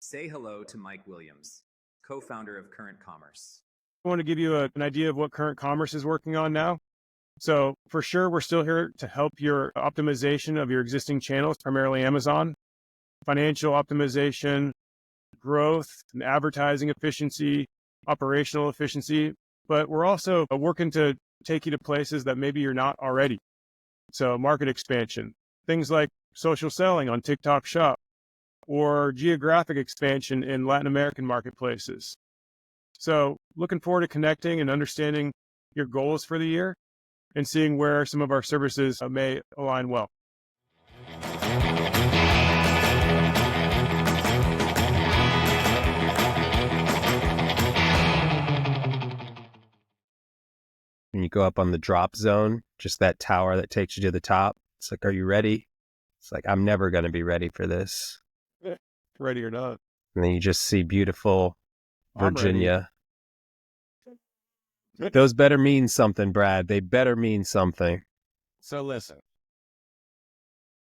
Say hello to Mike Williams, co-founder of Current Commerce. I want to give you an idea of what Current Commerce is working on now. So for sure, we're still here to help your optimization of your existing channels, primarily Amazon, financial optimization, growth, and advertising efficiency, operational efficiency. But we're also working to take you to places that maybe you're not already. So market expansion, things like social selling on TikTok Shop, or geographic expansion in Latin American marketplaces. So looking forward to connecting and understanding your goals for the year and seeing where some of our services may align well. When you go up on the drop zone, just that tower that takes you to the top, it's like, are you ready? It's like, I'm never going to be ready for this. Ready or not. And then you just see beautiful Virginia. Those better mean something, Brad. They better mean something. So listen,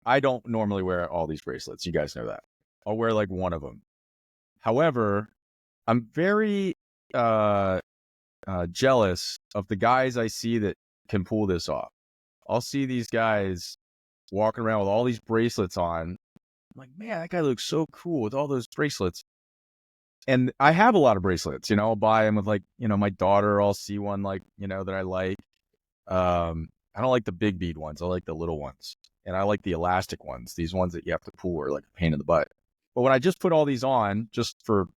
I don't normally wear all these bracelets. You guys know that. I'll wear like one of them. However, I'm very jealous of the guys I see that can pull this off. I'll see these guys walking around with all these bracelets on. I'm like, man, that guy looks so cool with all those bracelets. And I have a lot of bracelets, I'll buy them with my daughter. I'll see one that I like. I don't like the big bead ones. I like the little ones. And I like the elastic ones. These ones that you have to pull are like a pain in the butt. But when I just put all these on just for,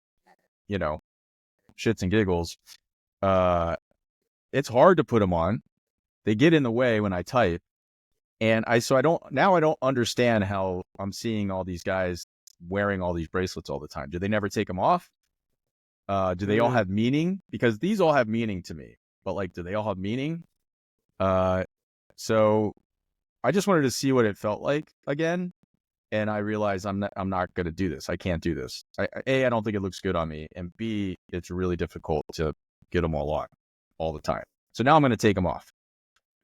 shits and giggles, it's hard to put them on. They get in the way when I type. And I don't understand how I'm seeing all these guys wearing all these bracelets all the time. Do they never take them off? Do they all have meaning? Because these all have meaning to me, but do they all have meaning? So I just wanted to see what it felt like again. And I realized I'm not going to do this. I can't do this. I don't think it looks good on me. And B, it's really difficult to get them all on all the time. So now I'm going to take them off.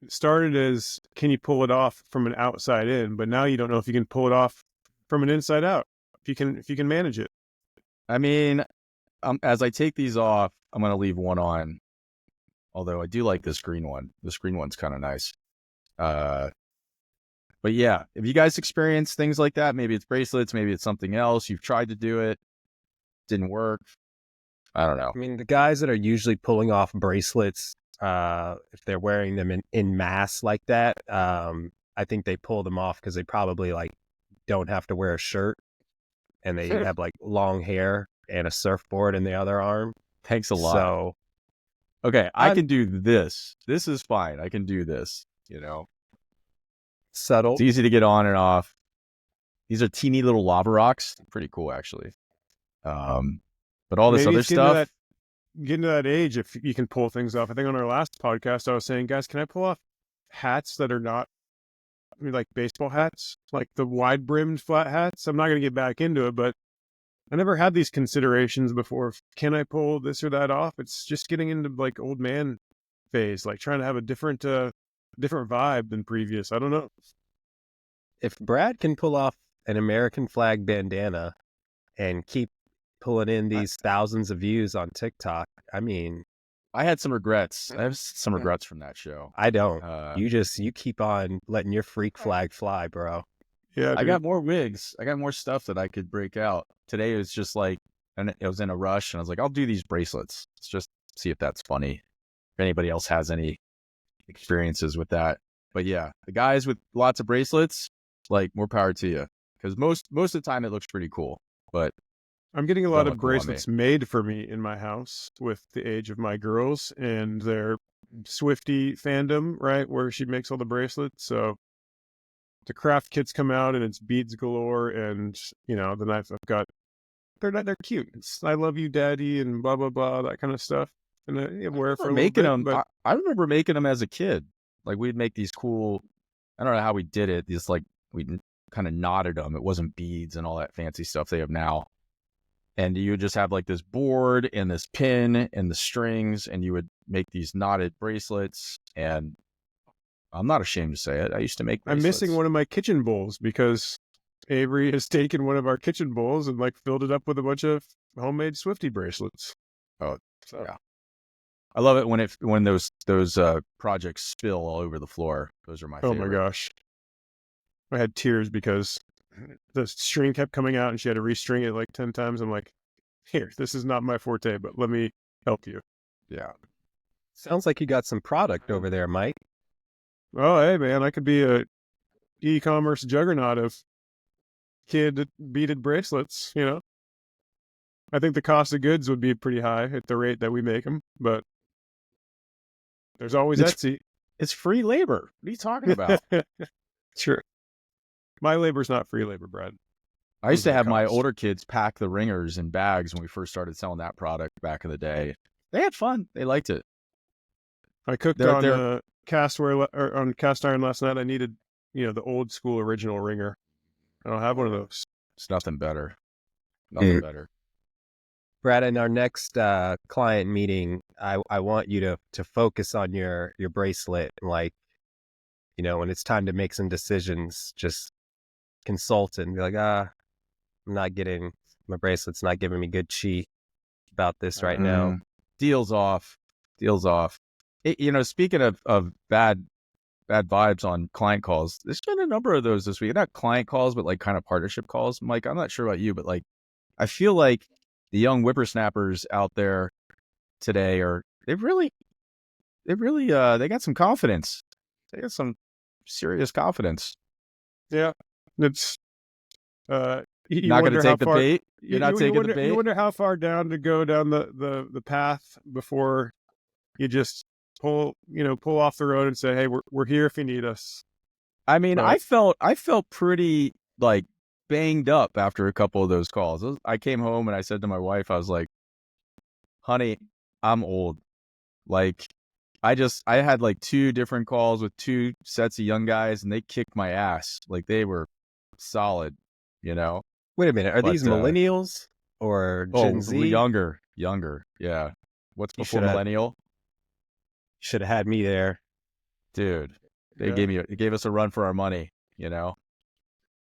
It started as, can you pull it off from an outside in? But now you don't know if you can pull it off from an inside out. If you can manage it. I mean, as I take these off, I'm going to leave one on. Although I do like this green one. This green one's kind of nice. But yeah, if you guys experience things like that, maybe it's bracelets, maybe it's something else. You've tried to do it, didn't work. I don't know. I mean, the guys that are usually pulling off bracelets, if they're wearing them in mass like that, I think they pull them off because they probably don't have to wear a shirt. And they have long hair and a surfboard in the other arm. Thanks a lot. So, okay, I can do this. This is fine. I can do this, Subtle. It's easy to get on and off. These are teeny little lava rocks. Pretty cool, actually. But all this other stuff. Getting to that age, if you can pull things off. I think on our last podcast, I was saying, guys, can I pull off hats that are not like baseball hats, like the wide brimmed flat hats? I'm not going to get back into it, but I never had these considerations before. Can I pull this or that off? It's just getting into old man phase, trying to have a different vibe than previous. I don't know. If Brad can pull off an American flag bandana and keep pulling in these thousands of views on TikTok, I mean, I had some regrets. I have some regrets from that show. I don't. You keep on letting your freak flag fly, bro. Yeah, I got more wigs. I got more stuff that I could break out. Today it was just and it was in a rush, and I was like, I'll do these bracelets. Let's just see if that's funny. If anybody else has any experiences with that. But yeah, the guys with lots of bracelets, more power to you. Because most of the time it looks pretty cool. But I'm getting a lot of bracelets made for me in my house with the age of my girls and their Swiftie fandom, right? Where she makes all the bracelets. So the craft kits come out and it's beads galore. And, the knife I've got, they're cute. It's, I love you, daddy, and blah, blah, blah, that kind of stuff. And I wear it for making them. But I remember making them as a kid. We'd make these cool, I don't know how we did it. These we kind of knotted them. It wasn't beads and all that fancy stuff they have now. And you would just have this board and this pin and the strings, and you would make these knotted bracelets. And I'm not ashamed to say it. I used to make bracelets. I'm missing one of my kitchen bowls because Avery has taken one of our kitchen bowls and like filled it up with a bunch of homemade Swifty bracelets. Oh, So yeah. I love it when those projects spill all over the floor. Those are my oh favorite. my gosh. I had tears because the string kept coming out and she had to restring it like 10 times. I'm like, here, this is not my forte, but let me help you. Yeah. Sounds like you got some product over there, Mike. Oh, hey, man, I could be a e-commerce juggernaut of kid beaded bracelets, you know? I think the cost of goods would be pretty high at the rate that we make them, but there's always Etsy. It's free labor. What are you talking about? Sure. My labor's not free labor, Brad. I used to Those are have my costs. older kids pack the ringers in bags when we first started selling that product back in the day. They had fun. They liked it. I cooked They're- on they're- cast iron last night. I needed, the old school original ringer. I don't have one of those. It's nothing better. Nothing better. Brad, in our next client meeting, I want you to focus on your bracelet. Like, when it's time to make some decisions, just consult and be like, my bracelet's not giving me good chi about this right now. Deals off. Speaking of bad vibes on client calls, there's been a number of those this week. Not client calls, but like kind of partnership calls. Mike, I'm not sure about you, but like, I feel like the young whippersnappers out there today they got some confidence. They got some serious confidence. Yeah. It's, you Not going to wonder take how the far, bait. You're not taking wonder, the bait. You wonder how far down to go down the path before you just pull off the road and say, hey, we're here if you need us. I mean, But I felt pretty like banged up after a couple of those calls. I came home and I said to my wife, I was like, honey, I'm old. Like, I had like 2 different calls with 2 sets of young guys and they kicked my ass. Like, they were solid, Wait a minute, are But, these millennials or Gen Z? Younger. Yeah. What's You before shoulda- millennial? Should have had me there. Dude, they Yeah. gave us a run for our money,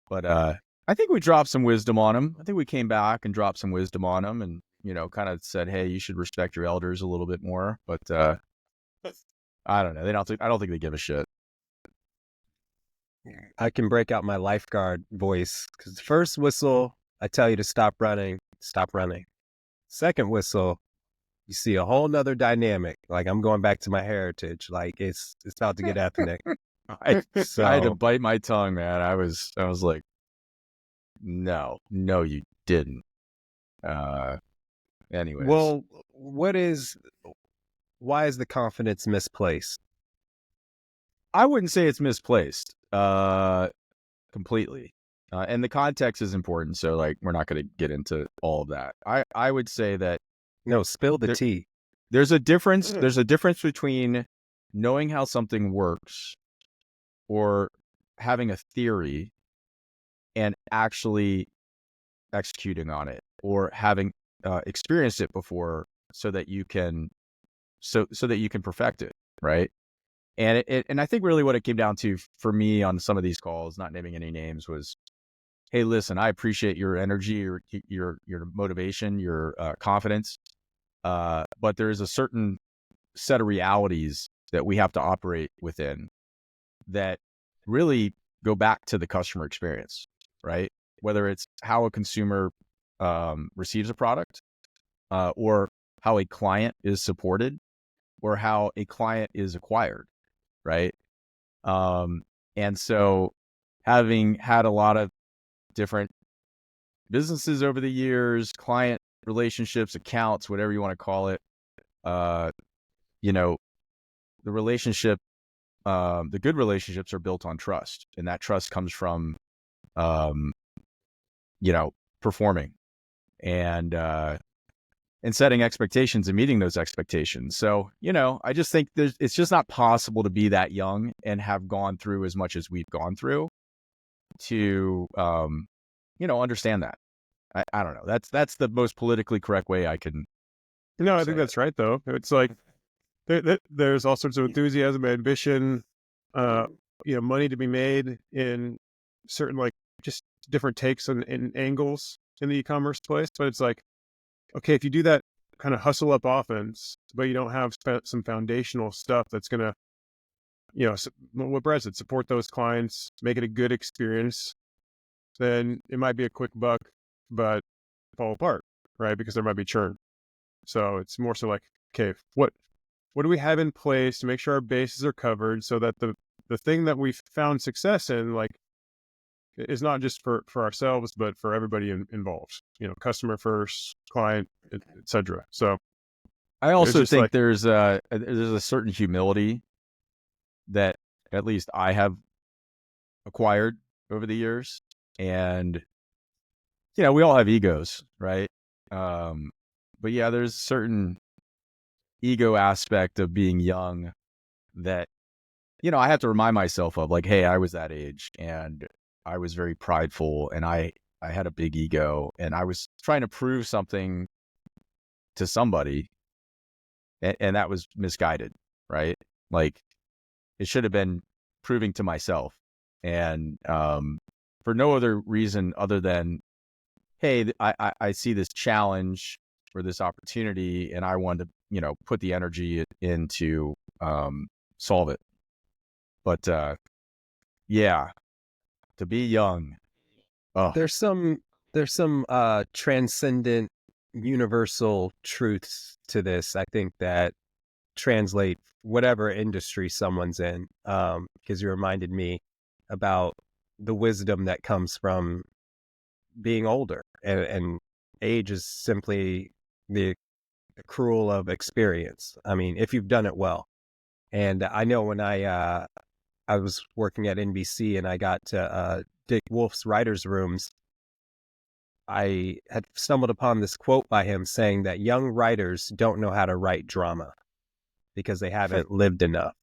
But I think we dropped some wisdom on them. I think we came back and dropped some wisdom on them, and kind of said, "Hey, you should respect your elders a little bit more." But I don't know. I don't think they give a shit. I can break out my lifeguard voice because the first whistle, I tell you to stop running. Second whistle, you see a whole nother dynamic. Like, I'm going back to my heritage. Like, it's about to get ethnic. I had to So bite my tongue, man. I was like, no, you didn't. Anyways. well, why is the confidence misplaced? I wouldn't say it's misplaced completely. And the context is important. So like, we're not going to get into all of that. I would say that No, spill the tea. there's a difference. There's a difference between knowing how something works or having a theory and actually executing on it, or having experienced it before so that you can perfect it. Right. And and I think really what it came down to for me on some of these calls, not naming any names, was, hey, listen, I appreciate your energy, your motivation, your confidence, but there is a certain set of realities that we have to operate within that really go back to the customer experience, right? Whether it's how a consumer receives a product, or how a client is supported, or how a client is acquired. Right. And so having had a lot of different businesses over the years, client relationships, accounts, whatever you want to call it, the relationship, the good relationships are built on trust. And that trust comes from, performing and setting expectations and meeting those expectations. So, I just think it's just not possible to be that young and have gone through as much as we've gone through to, understand that. I don't know. That's the most politically correct way I can. No, I think that's right, though. It's like there's all sorts of enthusiasm, ambition, money to be made in certain, like, just different takes and angles in the e-commerce place, but it's like, okay, if you do that kind of hustle up offense, but you don't have some foundational stuff that's going to, what Brad said, support those clients, make it a good experience, then it might be a quick buck, but fall apart, right? Because there might be churn. So it's more so like, okay, what do we have in place to make sure our bases are covered so that the thing that we've found success in, like, is not just for ourselves, but for everybody involved, customer first, client, et cetera. So I also think there's a certain humility that at least I have acquired over the years. And, we all have egos, right? But yeah, there's a certain ego aspect of being young that, I have to remind myself of, like, hey, I was that age and I was very prideful and I had a big ego and I was trying to prove something to somebody and that was misguided, right? Like, it should have been proving to myself. And for no other reason other than, hey, I see this challenge or this opportunity and I want to, put the energy into solve it. But yeah, to be young. Oh. There's some transcendent universal truths to this, I think, that translate whatever industry someone's in. Because you reminded me about the wisdom that comes from being older, and age is simply the accrual of experience. I mean, if you've done it well. And I know when I was working at NBC and I got to Dick Wolf's writers' rooms, I had stumbled upon this quote by him saying that young writers don't know how to write drama because they haven't lived enough.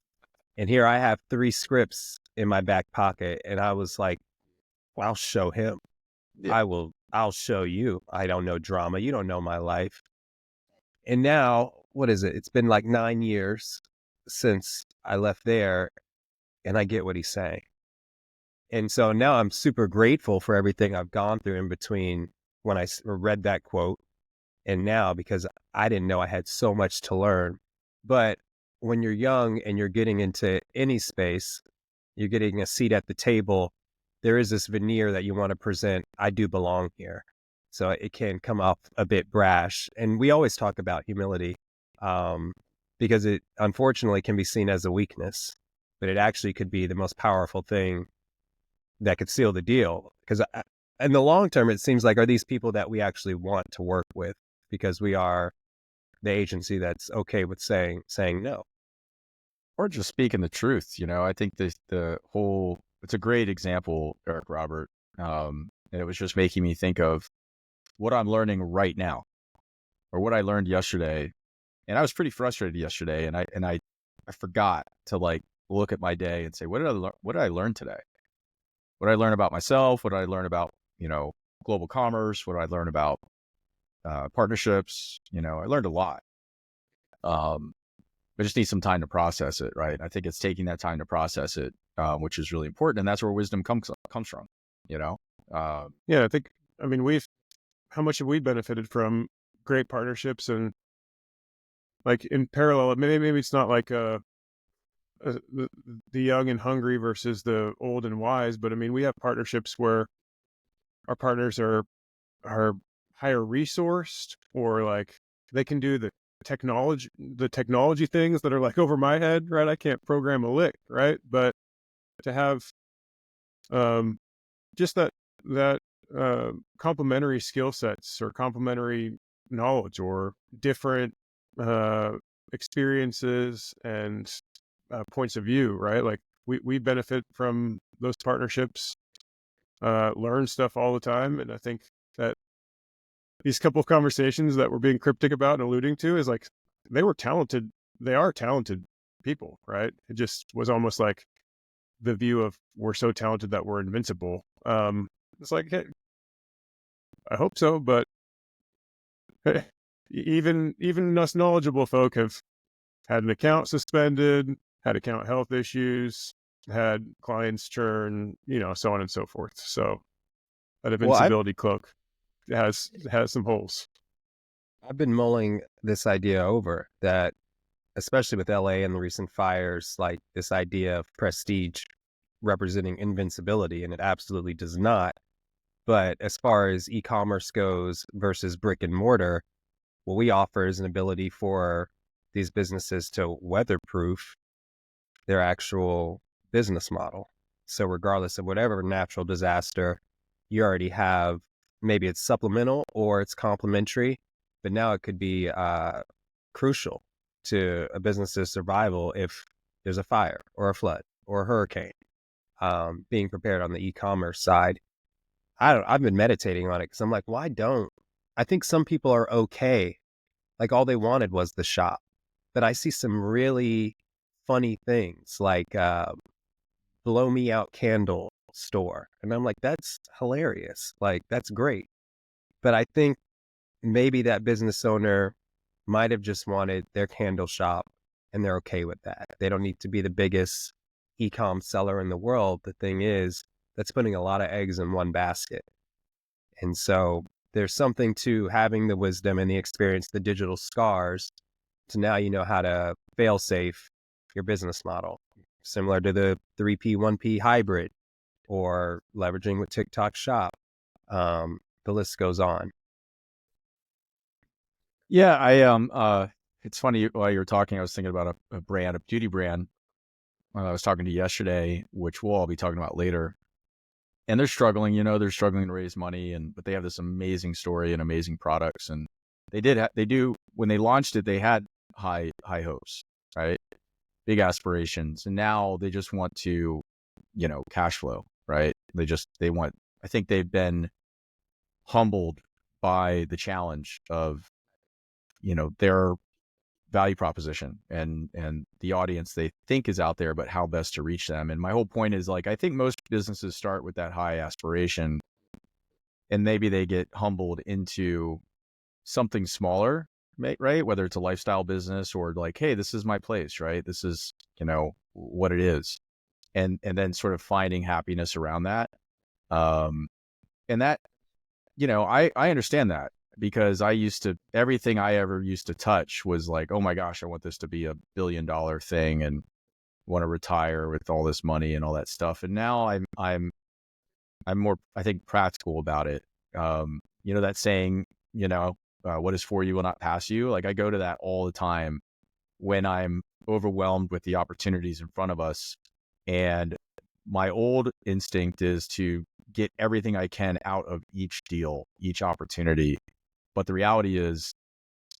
And here I have 3 scripts in my back pocket, and I was like, well, I'll show him. Yeah. I'll show you. I don't know drama. You don't know my life. And now, what is it? It's been like 9 years since I left there, and I get what he's saying. And so now I'm super grateful for everything I've gone through in between when I read that quote and now, because I didn't know I had so much to learn. But when you're young and you're getting into any space, you're getting a seat at the table, there is this veneer that you want to present, I do belong here. So it can come off a bit brash. And we always talk about humility because it unfortunately can be seen as a weakness, but it actually could be the most powerful thing that could seal the deal. Because in the long term, it seems like, are these people that we actually want to work with because we are the agency that's okay with saying no? Or just speaking the truth. I think it's a great example, Eric Robert. And it was just making me think of what I'm learning right now or what I learned yesterday. And I was pretty frustrated yesterday. And I forgot to look at my day and say, what did I learn today? What did I learn about myself? What did I learn about, global commerce? What did I learn about partnerships? I learned a lot. But just need some time to process it, right? I think it's taking that time to process it, which is really important. And that's where wisdom comes from, Yeah, I think, how much have we benefited from great partnerships and like in parallel, maybe it's not like the young and hungry versus the old and wise, but we have partnerships where our partners are higher resourced, or like they can do the technology things that are like over my head, right? I can't program a lick, right? But to have just that complementary skill sets or complementary knowledge or different experiences and points of view, right? Like we benefit from those partnerships, learn stuff all the time. And I think that these couple of conversations that we're being cryptic about and alluding to is like, they are talented people, right? It just was almost like the view of we're so talented that we're invincible. It's like, hey, I hope so, but hey, even us knowledgeable folk have had an account suspended, had account health issues, had clients churn, so on and so forth. So that Well, invincibility cloak. It has some holes. I've been mulling this idea over that, especially with LA and the recent fires, like this idea of prestige representing invincibility, and it absolutely does not. But as far as e-commerce goes versus brick and mortar, what we offer is an ability for these businesses to weatherproof their actual business model. So regardless of whatever natural disaster, you already have, maybe it's supplemental or it's complementary, but now it could be crucial to a business's survival if there's a fire or a flood or a hurricane. Being prepared on the e-commerce side, I've been meditating on it because I'm like, why don't? I think some people are okay. Like all they wanted was the shop, but I see some really funny things like blow me out candle store. And I'm like, that's hilarious. Like, that's great. But I think maybe that business owner might have just wanted their candle shop and they're okay with that. They don't need to be the biggest e-com seller in the world. The thing is, that's putting a lot of eggs in one basket. And so there's something to having the wisdom and the experience, the digital scars, to now you know how to fail safe your business model, similar to the 3P, 1P hybrid or leveraging with TikTok Shop. The list goes on. Yeah, it's funny while you were talking, I was thinking about a brand, a beauty brand. I was talking to you yesterday, which we'll all be talking about later. And they're struggling, they're struggling to raise money, but they have this amazing story and amazing products. And when they launched it, they had high hopes, right? Big aspirations. And now they just want to, cash flow, right? I think they've been humbled by the challenge of, their value proposition and the audience they think is out there, but how best to reach them. And my whole point is, like, I think most businesses start with that high aspiration and maybe they get humbled into something smaller, right? Whether it's a lifestyle business or like, hey, this is my place, right? This is, what it is. And then sort of finding happiness around that. And that, I understand that. Because everything I ever used to touch was like, oh my gosh, I want this to be $1 billion thing and want to retire with all this money and all that stuff. And now I'm more, I think, practical about it. That saying, what is for you will not pass you. Like I go to that all the time when I'm overwhelmed with the opportunities in front of us. And my old instinct is to get everything I can out of each deal, each opportunity. But the reality is,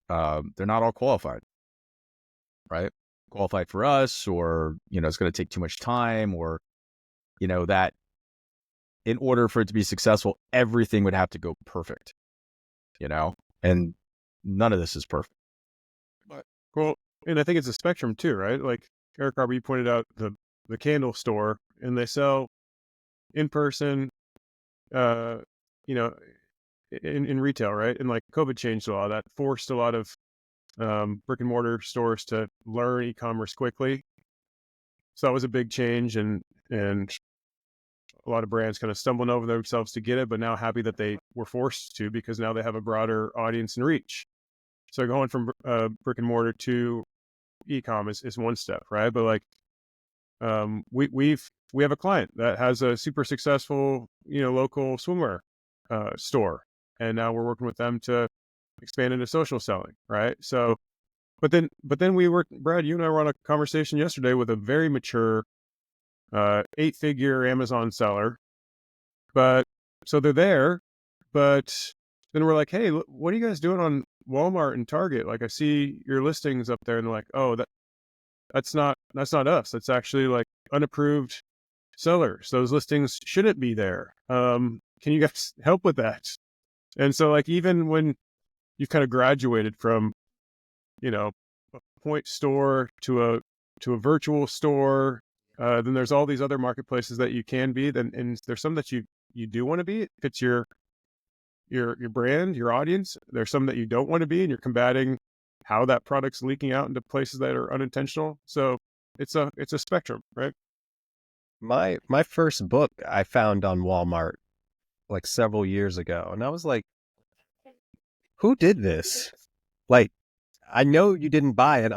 they're not all qualified, right? Qualified for us, or, it's going to take too much time, or, that in order for it to be successful, everything would have to go perfect, and none of this is perfect. Well, and I think it's a spectrum too, right? Like Eric Arbor, you pointed out the candle store, and they sell in person, in retail, right? And like COVID changed a lot of that, forced a lot of brick and mortar stores to learn e-commerce quickly. So that was a big change, and a lot of brands kind of stumbling over themselves to get it, but now happy that they were forced to, because now they have a broader audience and reach. So going from brick and mortar to e-com is one step, right? But like we have a client that has a super successful, local swimwear store. And now we're working with them to expand into social selling, right? So, but then Brad, you and I were on a conversation yesterday with a very mature 8-figure Amazon seller. But so they're there, but then we're like, hey, what are you guys doing on Walmart and Target? Like I see your listings up there, and they're like, oh, that's not us. That's actually like unapproved sellers. Those listings shouldn't be there. Can you guys help with that? And so like, even when you've kind of graduated from, a point store to a virtual store, then there's all these other marketplaces that you can be. And there's some that you do want to be. It fits your brand, your audience. There's some that you don't want to be, and you're combating how that product's leaking out into places that are unintentional. So it's a spectrum, right? My first book I found on Walmart like several years ago. And I was like, who did this? Like, I know you didn't buy it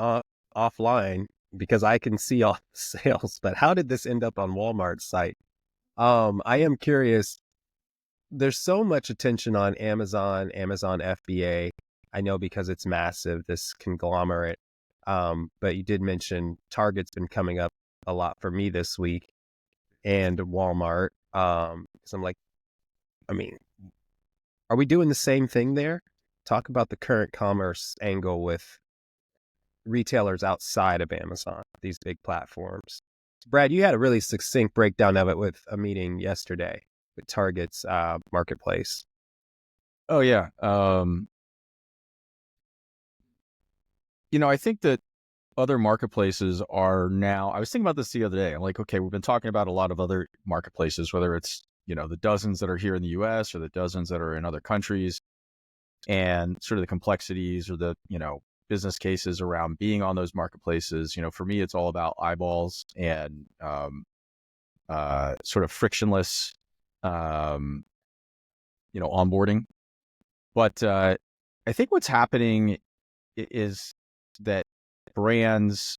offline because I can see all the sales, but how did this end up on Walmart's site? I am curious. There's so much attention on Amazon FBA. I know because it's massive, this conglomerate. But you did mention Target's been coming up a lot for me this week, and Walmart. Because I'm like, I mean, are we doing the same thing there? Talk about the current commerce angle with retailers outside of Amazon, these big platforms. Brad, you had a really succinct breakdown of it with a meeting yesterday with Target's marketplace. Oh yeah. I think that other marketplaces are now, I was thinking about this the other day. I'm like, okay, we've been talking about a lot of other marketplaces, whether it's, the dozens that are here in the US or the dozens that are in other countries, and sort of the complexities or the, business cases around being on those marketplaces. For me, it's all about eyeballs and sort of frictionless, onboarding. But I think what's happening is that brands,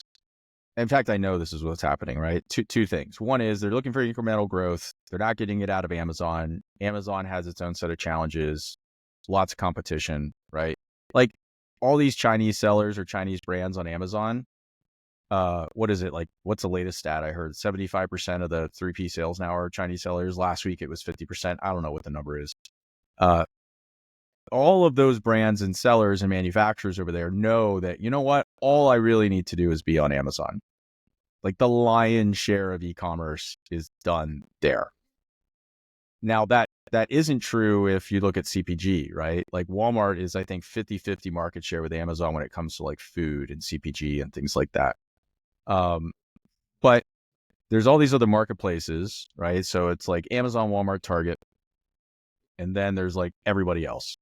in fact, I know this is what's happening, right? Two things. One is they're looking for incremental growth. They're not getting it out of Amazon. Amazon has its own set of challenges, lots of competition, right? Like all these Chinese sellers or Chinese brands on Amazon, what is it? Like, what's the latest stat I heard? 75% of the 3P sales now are Chinese sellers. Last week it was 50%. I don't know what the number is. All of those brands and sellers and manufacturers over there know that, you know what, all I really need to do is be on Amazon. Like the lion's share of e-commerce is done there. Now that isn't true if you look at CPG, right? Like Walmart is, I think, 50-50 market share with Amazon when it comes to like food and CPG and things like that. But there's all these other marketplaces, right? So it's like Amazon, Walmart, Target, and then there's like everybody else.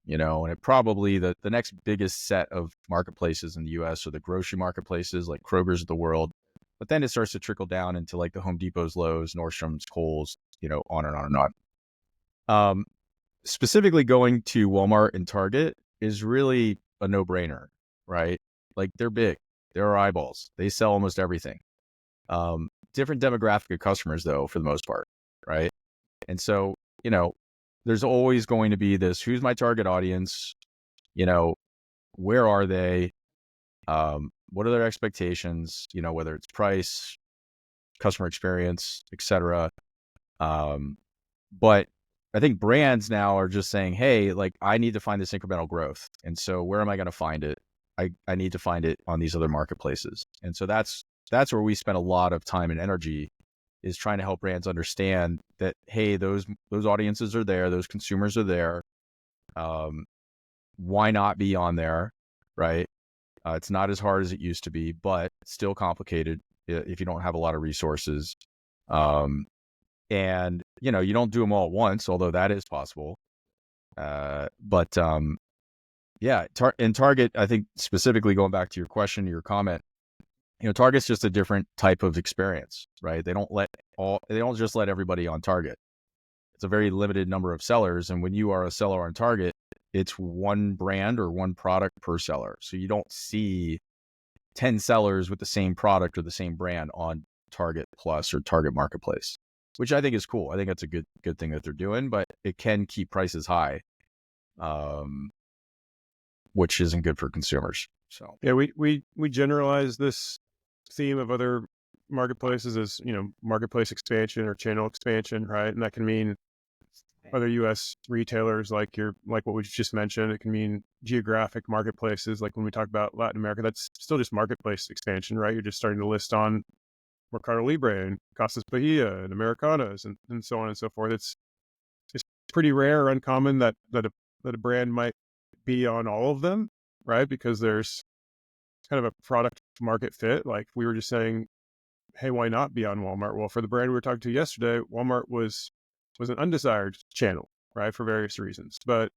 And it probably the next biggest set of marketplaces in the US are the grocery marketplaces like Kroger's of the world. But then it starts to trickle down into like the Home Depot's, Lowe's, Nordstrom's, Kohl's, on and on and on. Specifically going to Walmart and Target is really a no-brainer, right? Like they're big, they're eyeballs, they sell almost everything. Different demographic of customers though, for the most part, right? And so, there's always going to be this, who's my target audience? Where are they? What are their expectations? Whether it's price, customer experience, etc. But I think brands now are just saying, hey, like I need to find this incremental growth. And so where am I going to find it? I need to find it on these other marketplaces. And so that's where we spend a lot of time and energy, is trying to help brands understand that, hey, those audiences are there, those consumers are there. Why not be on there, right? It's not as hard as it used to be, but still complicated if you don't have a lot of resources. And you don't do them all at once, although that is possible. But in Target, I think specifically going back to your question, your comment, Target's just a different type of experience, right? They don't just let everybody on Target. It's a very limited number of sellers. And when you are a seller on Target, it's one brand or one product per seller. So you don't see 10 sellers with the same product or the same brand on Target Plus or Target Marketplace, which I think is cool. I think that's a good thing that they're doing, but it can keep prices high, which isn't good for consumers. So yeah, we generalize this theme of other marketplaces as, marketplace expansion or channel expansion, right? And that can mean other US retailers like what we just mentioned. It can mean geographic marketplaces, like when we talk about Latin America, that's still just marketplace expansion, right? You're just starting to list on Mercado Libre and Casas Bahia and Americanas and so on and so forth. It's pretty rare or uncommon that a brand might be on all of them, right? Because there's kind of a product market fit. Like we were just saying, hey, why not be on Walmart? Well, for the brand we were talking to yesterday, Walmart was an undesired channel, right? For various reasons, or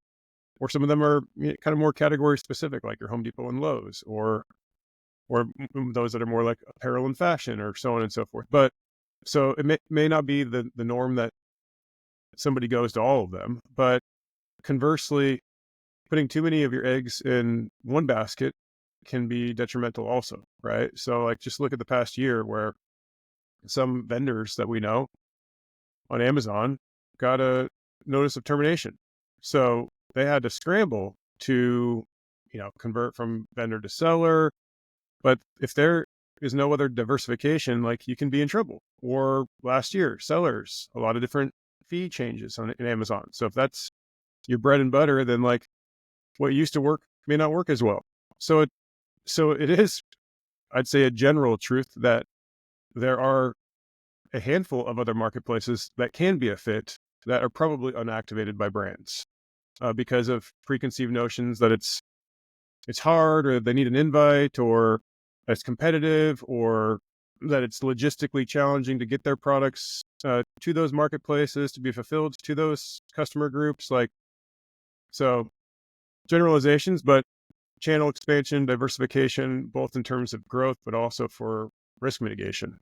some of them are kind of more category specific, like your Home Depot and Lowe's, or those that are more like apparel and fashion, or so on and so forth. But so it may not be the norm that somebody goes to all of them. But conversely, putting too many of your eggs in one basket can be detrimental also, right? So like just look at the past year where some vendors that we know on Amazon got a notice of termination. So they had to scramble to, convert from vendor to seller. But if there is no other diversification, like you can be in trouble. Or last year, sellers, a lot of different fee changes in Amazon. So if that's your bread and butter, then like what used to work may not work as well. So it is, I'd say, a general truth that there are a handful of other marketplaces that can be a fit that are probably unactivated by brands because of preconceived notions that it's hard, or they need an invite, or it's competitive, or that it's logistically challenging to get their products to those marketplaces to be fulfilled to those customer groups. Like, so generalizations, but channel expansion, diversification, both in terms of growth, but also for risk mitigation.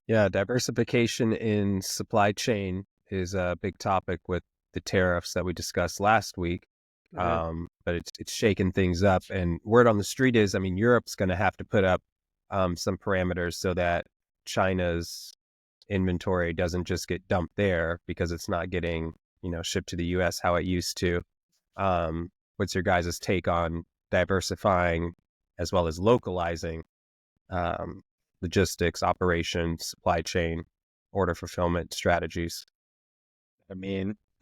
Yeah, diversification in supply chain is a big topic with the tariffs that we discussed last week. But it's shaking things up, and word on the street is, Europe's going to have to put up some parameters so that China's inventory doesn't just get dumped there because it's not getting, shipped to the US how it used to. What's your guys' take on diversifying as well as localizing logistics, operations, supply chain, order fulfillment strategies?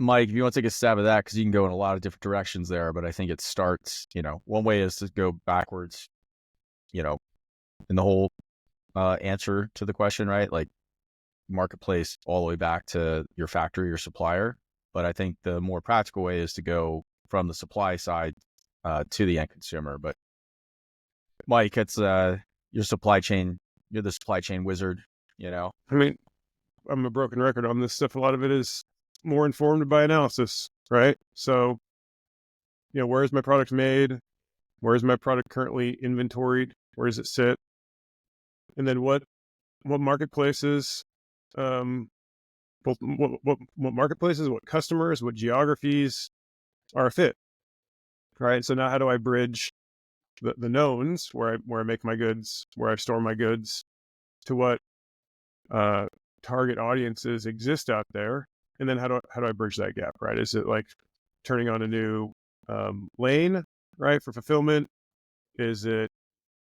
Mike, if you want to take a stab at that, because you can go in a lot of different directions there, but I think it starts, one way is to go backwards, in the whole answer to the question, right? Like marketplace all the way back to your factory, your supplier. But I think the more practical way is to go from the supply side to the end consumer. But Mike, it's your supply chain. You're the supply chain wizard, I'm a broken record on this stuff. A lot of it is more informed by analysis, right? So, where is my product made? Where is my product currently inventoried? Where does it sit? And then what marketplaces, what marketplaces, what customers, what geographies are a fit, right? So now how do I bridge the knowns where I make my goods, where I store my goods, to what target audiences exist out there? And then how do I bridge that gap, right? Is it like turning on a new lane, right, for fulfillment? Is it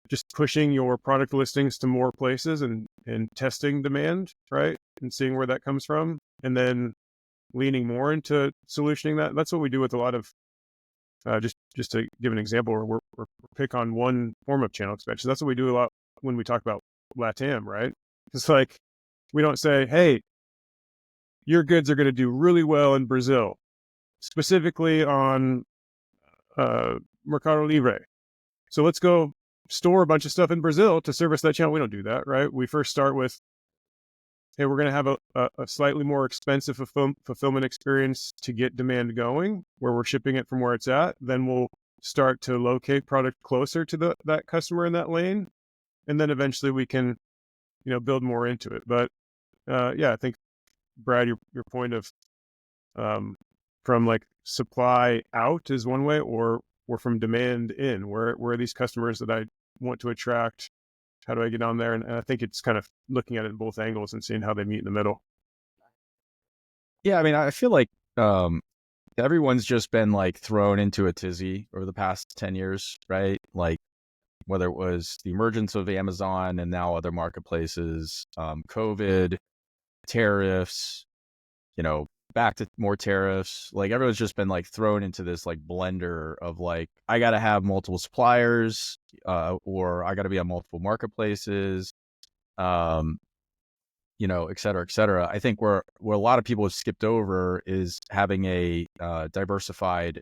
just pushing your product listings to more places and testing demand, right, and seeing where that comes from, and then leaning more into solutioning that? That's what we do with a lot of, just to give an example, or we're pick on one form of channel expansion. That's what we do a lot when we talk about LATAM, right? It's like, we don't say, hey, your goods are going to do really well in Brazil, specifically on Mercado Libre. So let's go store a bunch of stuff in Brazil to service that channel. We don't do that, right? We first start with, hey, we're going to have a slightly more expensive fulfillment experience to get demand going, where we're shipping it from where it's at. Then we'll start to locate product closer to that customer in that lane. And then eventually we can, build more into it. But I think, Brad, your point of from like supply out is one way, or from demand in. Where are these customers that I want to attract? How do I get on there? And I think it's kind of looking at it in both angles and seeing how they meet in the middle. Yeah, I feel like everyone's just been like thrown into a tizzy over the past 10 years, right? Like whether it was the emergence of Amazon and now other marketplaces, COVID, tariffs, back to more tariffs. Like everyone's just been like thrown into this like blender of like, I got to have multiple suppliers, or I got to be on multiple marketplaces, et cetera, et cetera. I think where a lot of people have skipped over is having a diversified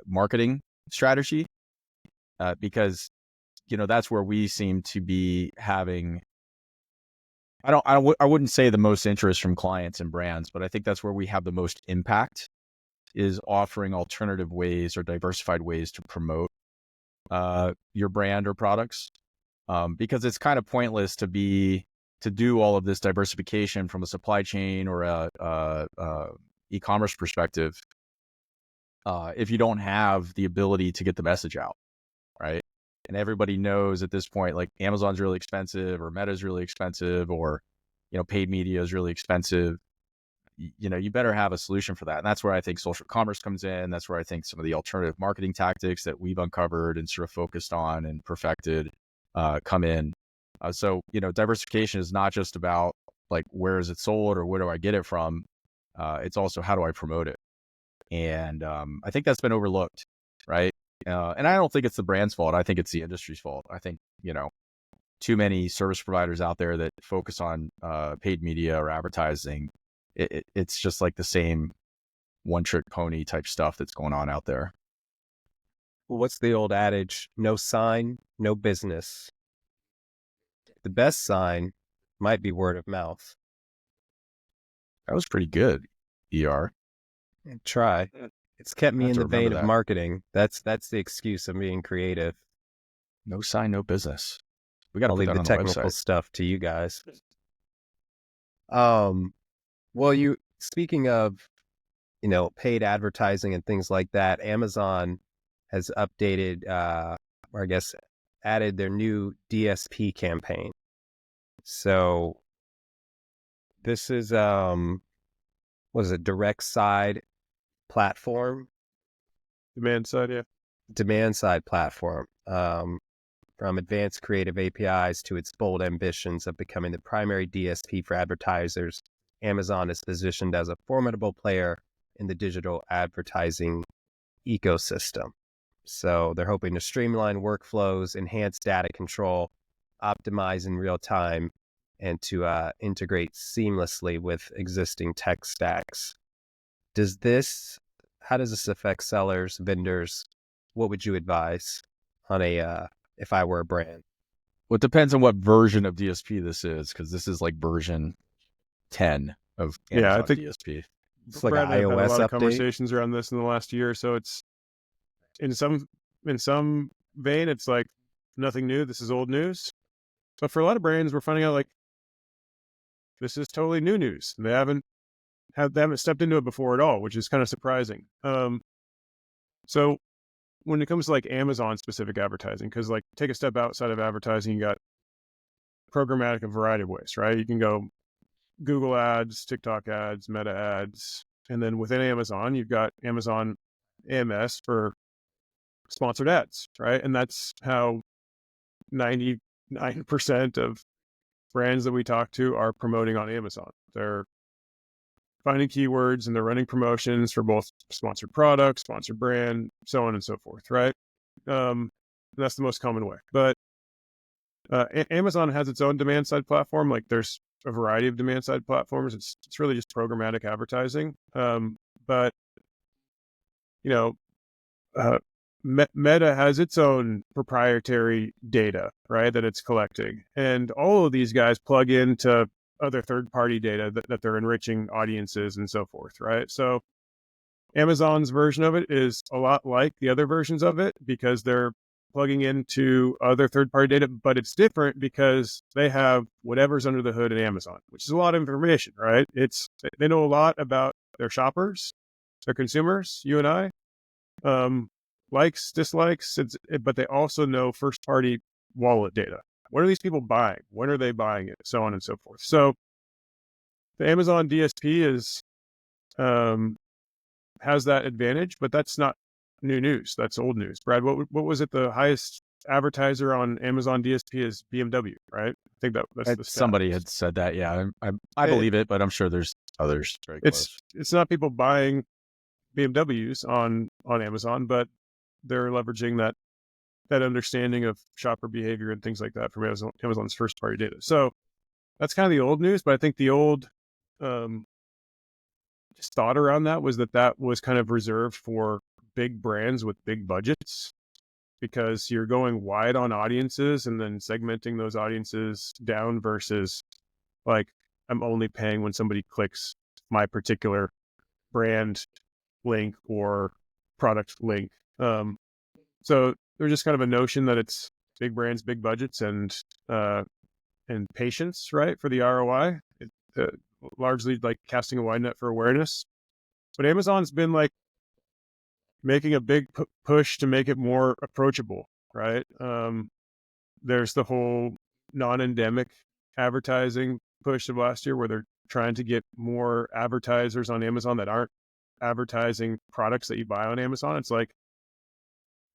marketing strategy, because that's where we seem to be having. I wouldn't say the most interest from clients and brands, but I think that's where we have the most impact, is offering alternative ways or diversified ways to promote your brand or products. Because it's kind of pointless to be to do all of this diversification from a supply chain or e-commerce perspective if you don't have the ability to get the message out, right? And everybody knows at this point, like Amazon's really expensive, or Meta's really expensive, or paid media is really expensive. You better have a solution for that. And that's where I think social commerce comes in. That's where I think some of the alternative marketing tactics that we've uncovered and sort of focused on and perfected come in. So diversification is not just about like, where is it sold or where do I get it from? It's also, how do I promote it? And I think that's been overlooked, right? And I don't think it's the brand's fault. I think it's the industry's fault. I think, too many service providers out there that focus on paid media or advertising. It's just like the same one-trick pony type stuff that's going on out there. What's the old adage? No sign, no business. The best sign might be word of mouth. That was pretty good, ER. Try. It's kept me in the vein of that. marketing. That's the excuse of being creative. No sign, no business. We got to I'll put leave that the on technical the website. stuff to you guys. Well, speaking of, paid advertising and things like that, Amazon has updated, or I guess added their new DSP campaign. So this is, what is it, direct side platform? Demand side, yeah. Demand side platform. From advanced creative APIs to its bold ambitions of becoming the primary DSP for advertisers, Amazon is positioned as a formidable player in the digital advertising ecosystem. So they're hoping to streamline workflows, enhance data control, optimize in real time, and to integrate seamlessly with existing tech stacks. How does this affect sellers, vendors? What would you advise on if I were a brand? Well, it depends on what version of DSP this is, because this is like version 10 of Amazon I think DSP. It's like Brad an and I have had a iOS lot of update. conversations around this in the last year. So it's in some vein, it's like nothing new. This is old news. But for a lot of brands, we're finding out like this is totally new news. They haven't stepped into it before at all, which is kind of surprising. So when it comes to like Amazon specific advertising, because like take a step outside of advertising, you got programmatic a variety of ways, right? You can go Google ads, TikTok ads, Meta ads, and then within Amazon, you've got Amazon AMS for sponsored ads, right? And that's how 99% of brands that we talk to are promoting on Amazon. They're finding keywords and they're running promotions for both sponsored product, sponsored brand, so on and so forth, right? That's the most common way. But Amazon has its own demand side platform. Like there's a variety of demand side platforms. It's really just programmatic advertising. But Meta has its own proprietary data, right, that it's collecting. And all of these guys plug into other third-party data that they're enriching audiences and so forth, right? So Amazon's version of it is a lot like the other versions of it because they're plugging into other third-party data, but it's different because they have whatever's under the hood at Amazon, which is a lot of information, right? They know a lot about their shoppers, their consumers, you and I, likes, dislikes, but they also know first-party wallet data. What are these people buying? When are they buying it? So on and so forth. So the Amazon DSP has that advantage, but that's not new news. That's old news. Brad, what was it? The highest advertiser on Amazon DSP is BMW, right? I think that's the stat. Somebody had said that. Yeah, I believe it, but I'm sure there's others very close. It's not people buying BMWs on Amazon, but they're leveraging that understanding of shopper behavior and things like that from Amazon's first party data. So that's kind of the old news, but I think the old just thought around that was that was kind of reserved for big brands with big budgets because you're going wide on audiences and then segmenting those audiences down versus like I'm only paying when somebody clicks my particular brand link or product link. So there's just kind of a notion that it's big brands, big budgets, and and patience, right, for the ROI. Largely like casting a wide net for awareness. But Amazon's been like making a big push to make it more approachable, right? There's the whole non-endemic advertising push of last year where they're trying to get more advertisers on Amazon that aren't advertising products that you buy on Amazon. It's like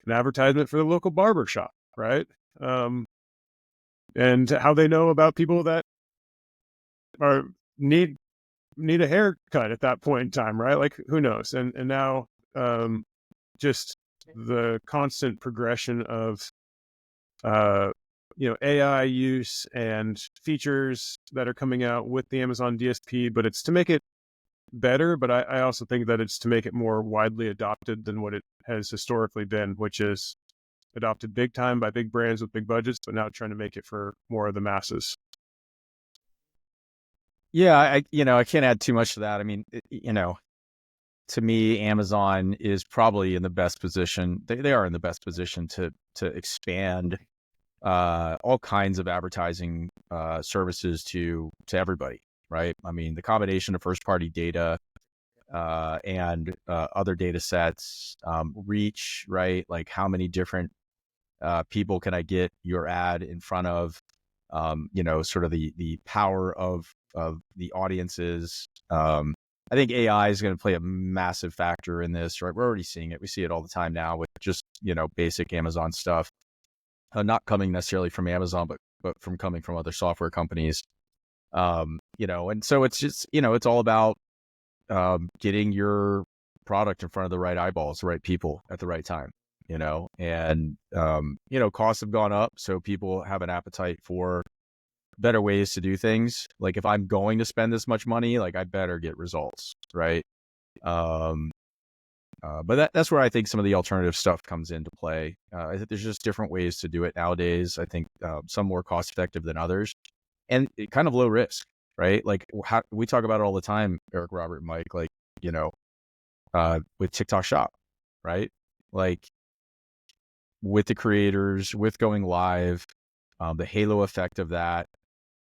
an advertisement for the local barber shop, right? And how they know about people that are need a haircut at that point in time, right? Like, who knows? And now just the constant progression of AI use and features that are coming out with the Amazon DSP, but it's to make it better. But I also think that it's to make it more widely adopted than what it has historically been, which is adopted big time by big brands with big budgets, but now trying to make it for more of the masses. Yeah, I can't add too much to that. I mean, to me, Amazon is probably in the best position. They are in the best position to expand all kinds of advertising services to everybody, right? I mean, the combination of first-party data and other data sets, reach, right? Like, how many different people can I get your ad in front of? Sort of the power of the audiences. I think AI is going to play a massive factor in this, right? We're already seeing it. We see it all the time now with just, basic Amazon stuff, not coming necessarily from Amazon, but coming from other software companies. And so it's just, it's all about getting your product in front of the right eyeballs, the right people at the right time, and, costs have gone up. So people have an appetite for better ways to do things. Like, if I'm going to spend this much money, like, I better get results, right? But that's where I think some of the alternative stuff comes into play. I think there's just different ways to do it nowadays. I think some more cost effective than others, and kind of low risk, right? Like, we talk about it all the time, Eric, Robert, and Mike, like, with TikTok Shop, right? Like, with the creators, with going live, the halo effect of that,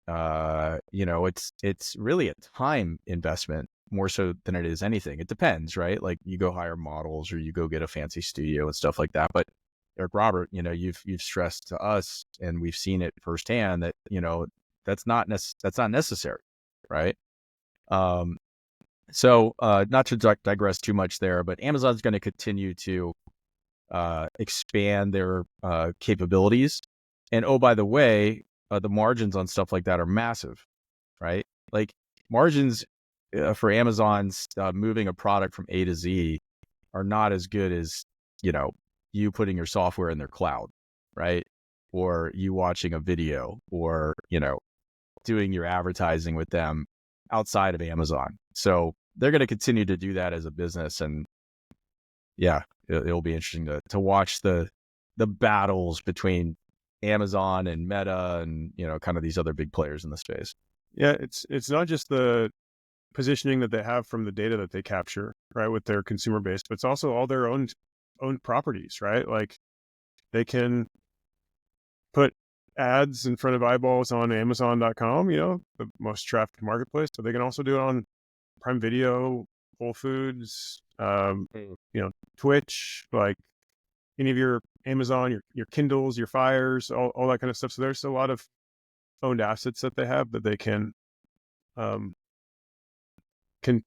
it's really a time investment more so than it is anything. It depends, right? Like, you go hire models or you go get a fancy studio and stuff like that. But Eric, Robert, you've stressed to us, and we've seen it firsthand that, that's not necessary, right? So not to digress too much there, but Amazon's going to continue to expand their capabilities. And oh, by the way, the margins on stuff like that are massive, right? Like, margins for Amazon's moving a product from A to Z are not as good as, you putting your software in their cloud, right? Or you watching a video, or, doing your advertising with them outside of Amazon. So they're going to continue to do that as a business. And yeah, it'll be interesting to watch the battles between Amazon and Meta and, kind of these other big players in the space. Yeah, it's not just the positioning that they have from the data that they capture, right, with their consumer base, but it's also all their own properties, right? Like, they can put ads in front of eyeballs on Amazon.com, the most trafficked marketplace, but they can also do it on Prime Video, Whole Foods, Twitch, like any of your Amazon, your Kindles, your Fires, all that kind of stuff. So there's a lot of owned assets that they have that they can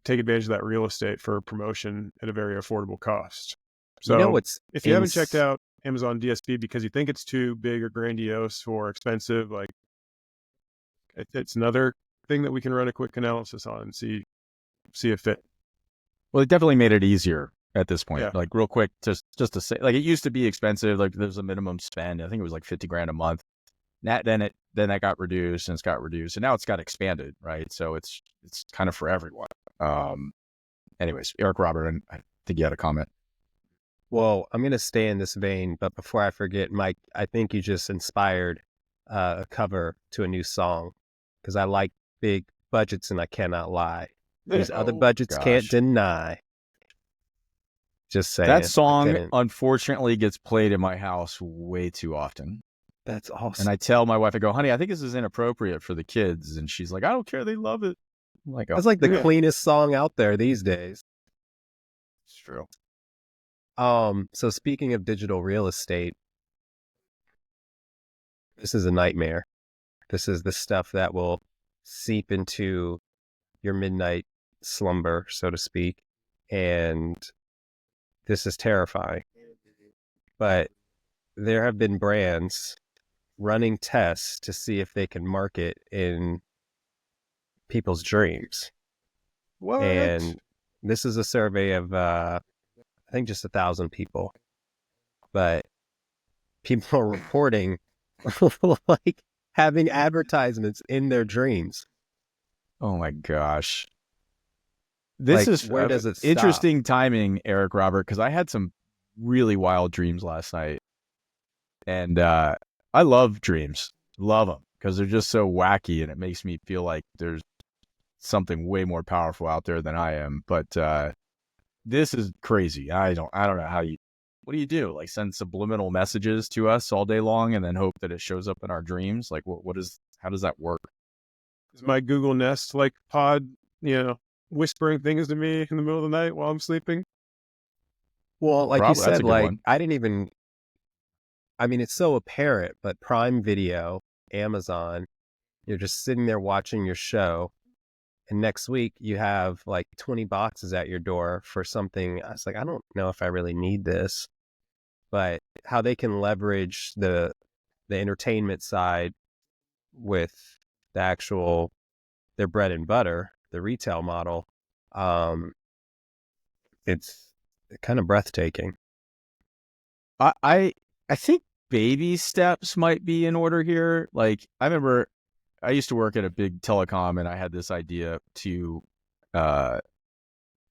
take advantage of that real estate for promotion at a very affordable cost. So if you haven't checked out Amazon DSP because you think it's too big or grandiose or expensive, like, it's another thing that we can run a quick analysis on and see if it. Well, it definitely made it easier at this point. Yeah. Like, real quick, just to say, like, it used to be expensive. Like, there's a minimum spend. I think it was like $50,000 a month. Then that got reduced, and it's got reduced, and now it's got expanded, right? So it's kind of for everyone. Anyways, Eric, Robert, and I think you had a comment. Well, I'm going to stay in this vein, but before I forget, Mike, I think you just inspired a cover to a new song, because I like big budgets and I cannot lie. These other budgets can't deny. Just saying. That song, unfortunately, gets played in my house way too often. That's awesome. And I tell my wife, I go, honey, I think this is inappropriate for the kids. And she's like, I don't care. They love it. I'm like, oh, That's like the yeah. cleanest song out there these days. it's true. So speaking of digital real estate, this is a nightmare. This is the stuff that will seep into your midnight slumber, so to speak. And this is terrifying. But there have been brands running tests to see if they can market in people's dreams. What? And this is a survey of, I think just 1,000 people. But people are reporting like having advertisements in their dreams. Oh my gosh. This Like, is where does it stop? interesting timing, Eric Robert, because I had some really wild dreams last night. And I love dreams. Love them because they're just so wacky and it makes me feel like there's something way more powerful out there than I am. But this is crazy. I don't know what do you do? Like send subliminal messages to us all day long and then hope that it shows up in our dreams? Like how does that work? Is my Google Nest like pod, whispering things to me in the middle of the night while I'm sleeping? Well, like Probably, you that's a said, good like one. I mean, it's so apparent, but Prime Video, Amazon, you're just sitting there watching your show. And next week you have like 20 boxes at your door for something. I was like, I don't know if I really need this, but how they can leverage the entertainment side with the actual, their bread and butter, the retail model. It's kind of breathtaking. I think baby steps might be in order here. Like I remember I used to work at a big telecom and I had this idea to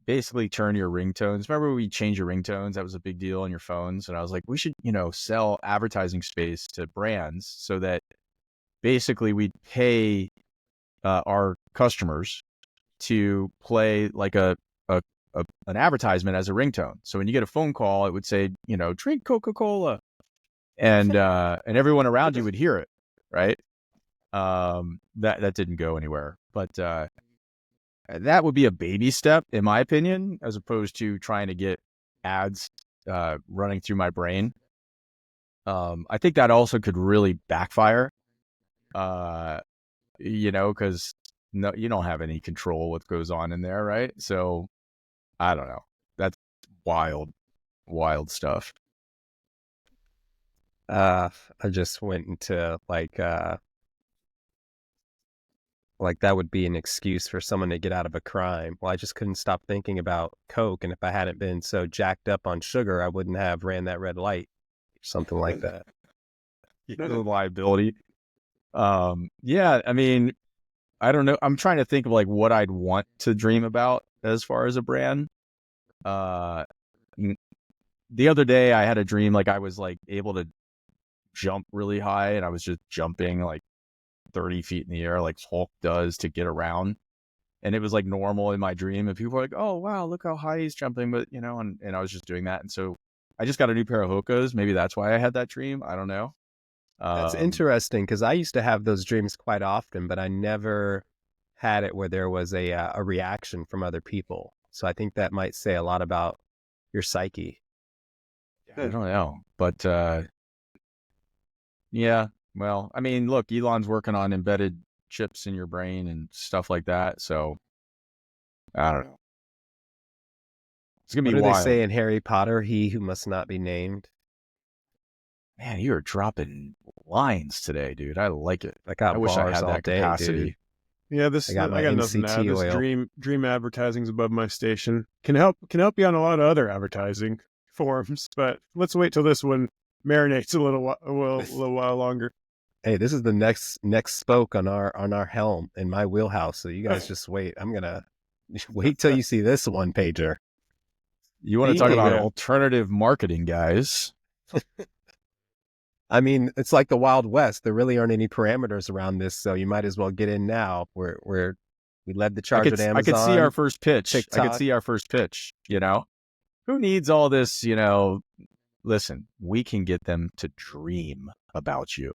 basically turn your ringtones. Remember we changed your ringtones? That was a big deal on your phones. And I was like, we should, sell advertising space to brands so that basically we'd pay our customers to play like an advertisement as a ringtone. So when you get a phone call, it would say, drink Coca-Cola, and everyone around you would hear it, right? That didn't go anywhere, but that would be a baby step, in my opinion, as opposed to trying to get ads running through my brain. I think that also could really backfire, because no, you don't have any control what goes on in there, right? So I don't know. That's wild stuff. I just went into like that would be an excuse for someone to get out of a crime. Well, I just couldn't stop thinking about Coke, and if I hadn't been so jacked up on sugar, I wouldn't have ran that red light, something like that. The liability. Yeah, I mean, I don't know. I'm trying to think of like what I'd want to dream about as far as a brand. The other day I had a dream like I was like able to jump really high and I was just jumping like 30 feet in the air like Hulk does to get around. And it was like normal in my dream. And people were like, oh, wow, look how high he's jumping. But, and I was just doing that. And so I just got a new pair of Hokas. Maybe that's why I had that dream. I don't know. That's interesting because I used to have those dreams quite often, but I never had it where there was a reaction from other people. So I think that might say a lot about your psyche. I don't know. But yeah, well, I mean, look, Elon's working on embedded chips in your brain and stuff like that. So I don't know. It's going to What be do wild. they say in Harry Potter? He who must not be named. Man, you're dropping lines today, dude. I like it. I got I wish I bars had all that day, capacity. dude. Yeah, I got my nothing to add. MCT This oil. dream advertising's above my station. Can help you on a lot of other advertising forums, but let's wait till this one marinates a little while longer. Hey, this is the next spoke on our helm in my wheelhouse. So you guys just wait. I'm gonna wait till you see this one pager. You want to talk about Yeah. alternative marketing, guys? I mean, it's like the Wild West. There really aren't any parameters around this, so you might as well get in now. We led the charge at Amazon. I could see our first pitch. I TikTok. could see our first pitch. Who needs all this? Listen, we can get them to dream about you.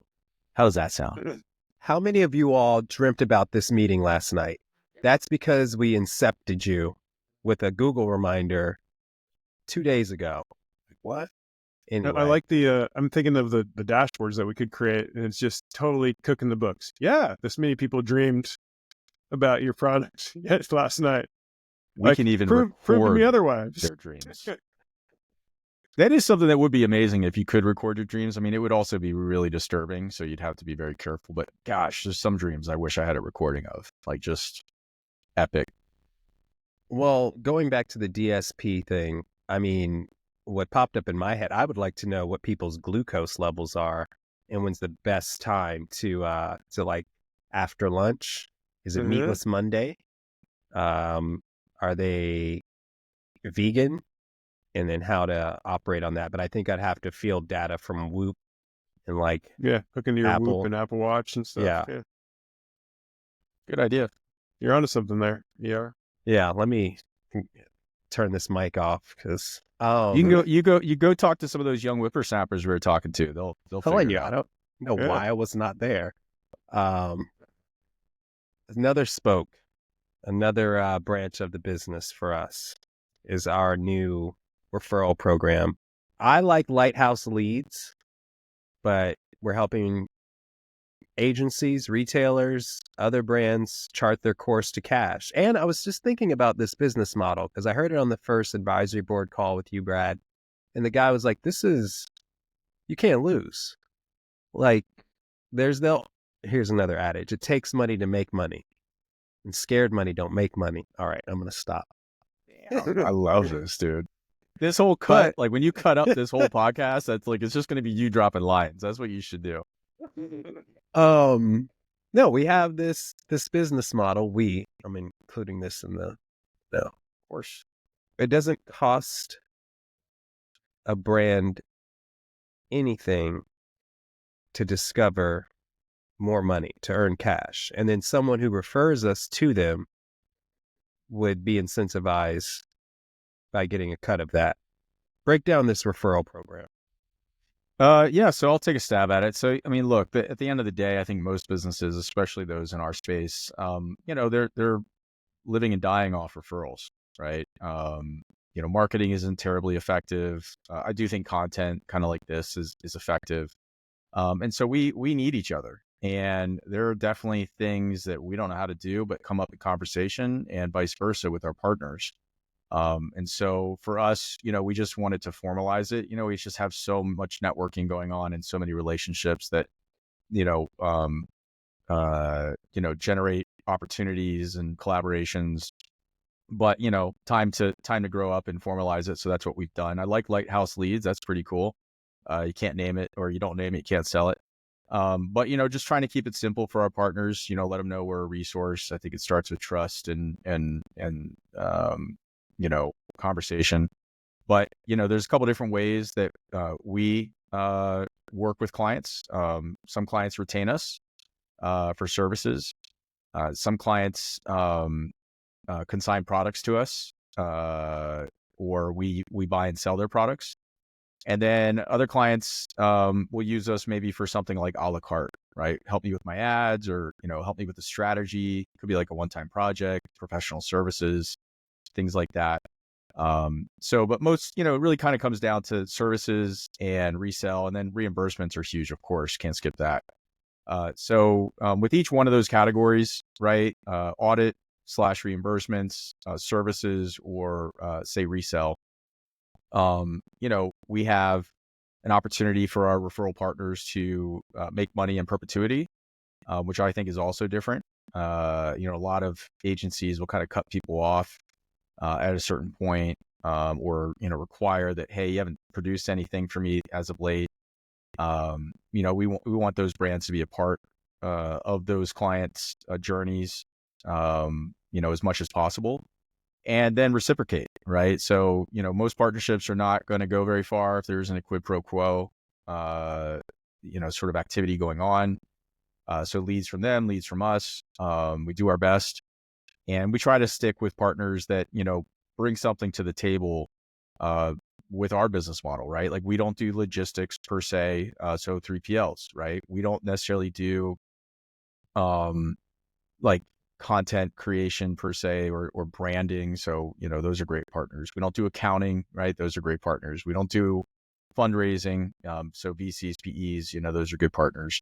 How does that sound? How many of you all dreamt about this meeting last night? That's because we incepted you with a Google reminder 2 days ago. What? Anyway. I like I'm thinking of the dashboards that we could create, and it's just totally cooking the books. Yeah, this many people dreamed about your product yes, last night. We can even prove to me record otherwise. their dreams. That is something that would be amazing if you could record your dreams. I mean, it would also be really disturbing, so you'd have to be very careful. But gosh, there's some dreams I wish I had a recording of, like just epic. Well, going back to the DSP thing, I mean, what popped up in my head, I would like to know what people's glucose levels are and when's the best time to like after lunch. Is it Meatless Monday? Are they vegan? And then how to operate on that. But I think I'd have to field data from Whoop and like hook into your Apple. Whoop and Apple Watch and stuff. Yeah. Good idea. You're onto something there. Yeah. Let me turn this mic off because you go talk to some of those young whippersnappers we were talking to. They'll telling figure you, it I out. don't know why I was not there. Another branch of the business for us is our new referral program. I like Lighthouse Leads, but we're helping agencies, retailers, other brands chart their course to cash. And I was just thinking about this business model because I heard it on the first advisory board call with you, Brad. And the guy was like, you can't lose. Like, here's another adage. It takes money to make money. And scared money don't make money. All right, I'm going to stop. I love this, dude. This whole cut, like when you cut up this whole podcast, that's like, it's just going to be you dropping lines. That's what you should do. No, we have this business model. I'm including this in of course. It doesn't cost a brand anything to discover more money, to earn cash. And then someone who refers us to them would be incentivized by getting a cut of that. Break down this referral program. So I'll take a stab at it. So, I mean, look, at the end of the day, I think most businesses, especially those in our space, they're living and dying off referrals, right? Marketing isn't terribly effective. I do think content kind of like this is effective. And so we need each other. And there are definitely things that we don't know how to do, but come up in conversation and vice versa with our partners. And so for us, we just wanted to formalize it. We just have so much networking going on and so many relationships that, generate opportunities and collaborations. But, time to grow up and formalize it. So that's what we've done. I like Lighthouse Leads. That's pretty cool. You can't name it, or you don't name it, you can't sell it. But, just trying to keep it simple for our partners, let them know we're a resource. I think it starts with trust and conversation. But, there's a couple different ways that we work with clients. Some clients retain us for services. Some clients consign products to us, or we buy and sell their products. And then other clients will use us maybe for something like a la carte, right? Help me with my ads, or, help me with the strategy. It could be like a one-time project, professional services, things like that. But most, it really kind of comes down to services and resell, and then reimbursements are huge, of course, can't skip that. With each one of those categories, right? Audit / reimbursements, services, or say resell, we have an opportunity for our referral partners to make money in perpetuity, which I think is also different. A lot of agencies will kind of cut people off at a certain point, or require that, hey, you haven't produced anything for me as of late. We want those brands to be a part of those clients' journeys, as much as possible, and then reciprocate, right? So most partnerships are not going to go very far if there isn't a quid pro quo, sort of activity going on. So leads from them, leads from us. We do our best. And we try to stick with partners that, bring something to the table with our business model, right? Like we don't do logistics per se. So 3PLs, right? We don't necessarily do, like content creation per se or branding. So, those are great partners. We don't do accounting, right? Those are great partners. We don't do fundraising. So VCs, PEs, those are good partners.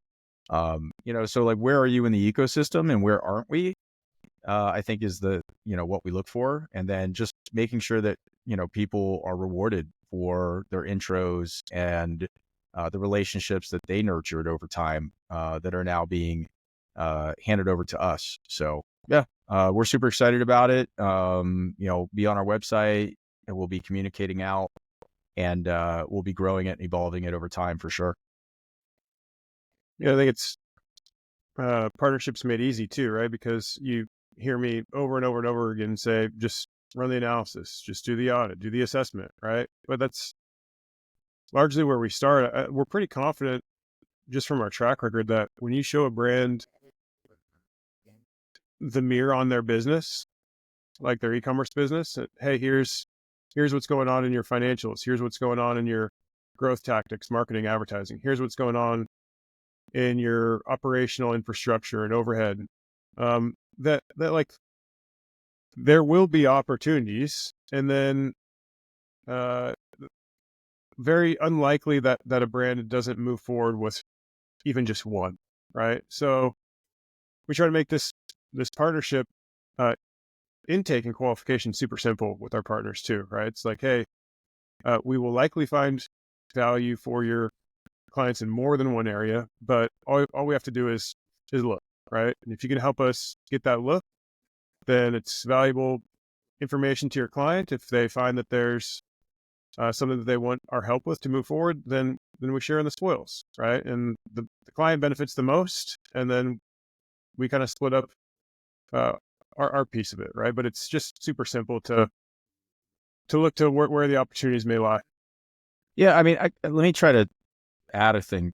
So like, where are you in the ecosystem and where aren't we? I think is the, what we look for. And then just making sure that, people are rewarded for their intros and the relationships that they nurtured over time that are now being handed over to us. So yeah, we're super excited about it. Be on our website and we'll be communicating out and we'll be growing it and evolving it over time for sure. Yeah, I think it's partnerships made easy too, right? Because you hear me over and over and over again say, just run the analysis, just do the audit, do the assessment, right? But that's largely where we start. We're pretty confident just from our track record that when you show a brand the mirror on their business, like their e-commerce business, hey, here's what's going on in your financials. Here's what's going on in your growth tactics, marketing, advertising. Here's what's going on in your operational infrastructure and overhead. That like there will be opportunities, and then very unlikely that a brand doesn't move forward with even just one, right? So we try to make this partnership intake and qualification super simple with our partners too, right? It's like, hey, we will likely find value for your clients in more than one area, but all we have to do is look, right? And if you can help us get that look, then it's valuable information to your client. If they find that there's something that they want our help with to move forward, then we share in the spoils, right? And the client benefits the most, and then we kind of split up our piece of it, right? But it's just super simple to look to where the opportunities may lie. Yeah, I mean, let me try to add a thing